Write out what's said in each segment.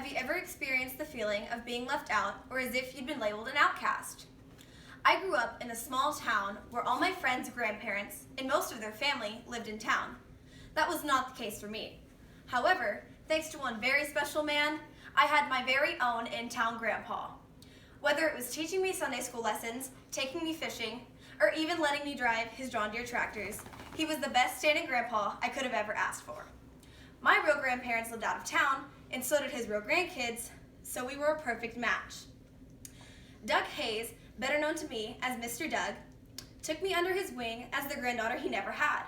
Have you ever experienced the feeling of being left out or as if you'd been labeled an outcast? I grew up in a small town where all my friends' grandparents and most of their family lived in town. That was not the case for me. However, thanks to one very special man, I had my very own in-town grandpa. Whether it was teaching me Sunday school lessons, taking me fishing, or even letting me drive his John Deere tractors, he was the best standing grandpa I could have ever asked for. My real grandparents lived out of town, and so did his real grandkids, so we were a perfect match. Doug Hayes, better known to me as Mr. Doug, took me under his wing as the granddaughter he never had.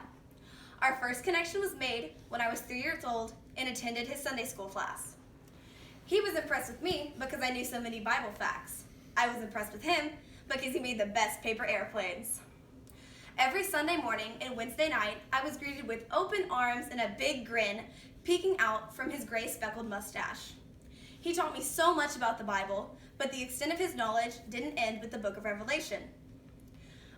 Our first connection was made when I was 3 years old and attended his Sunday school class. He was impressed with me because I knew so many Bible facts. I was impressed with him because he made the best paper airplanes. Every Sunday morning and Wednesday night, I was greeted with open arms and a big grin peeking out from his gray speckled mustache. He taught me so much about the Bible, but the extent of his knowledge didn't end with the book of Revelation.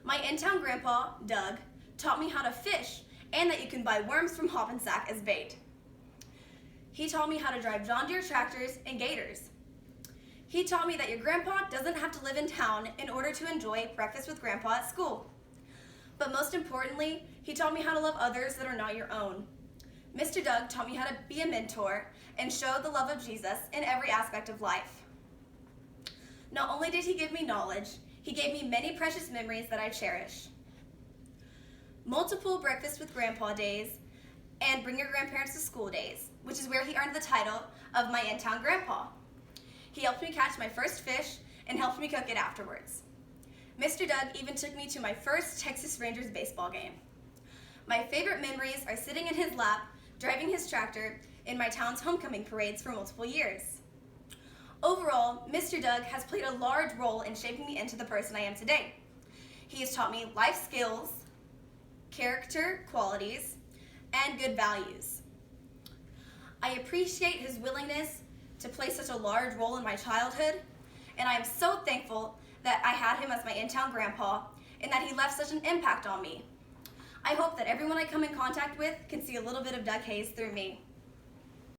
My in-town grandpa, Doug, taught me how to fish and that you can buy worms from Hoppensack as bait. He taught me how to drive John Deere tractors and gators. He taught me that your grandpa doesn't have to live in town in order to enjoy breakfast with grandpa at school. But most importantly, he taught me how to love others that are not your own. Mr. Doug taught me how to be a mentor and show the love of Jesus in every aspect of life. Not only did he give me knowledge, he gave me many precious memories that I cherish. Multiple breakfast with grandpa days and bring your grandparents to school days, which is where he earned the title of my in-town grandpa. He helped me catch my first fish and helped me cook it afterwards. Mr. Doug even took me to my first Texas Rangers baseball game. My favorite memories are sitting in his lap, driving his tractor in my town's homecoming parades for multiple years. Overall, Mr. Doug has played a large role in shaping me into the person I am today. He has taught me life skills, character qualities, and good values. I appreciate his willingness to play such a large role in my childhood, and I am so thankful that I had him as my in-town grandpa and that he left such an impact on me. I hope that everyone I come in contact with can see a little bit of Doug Hayes through me.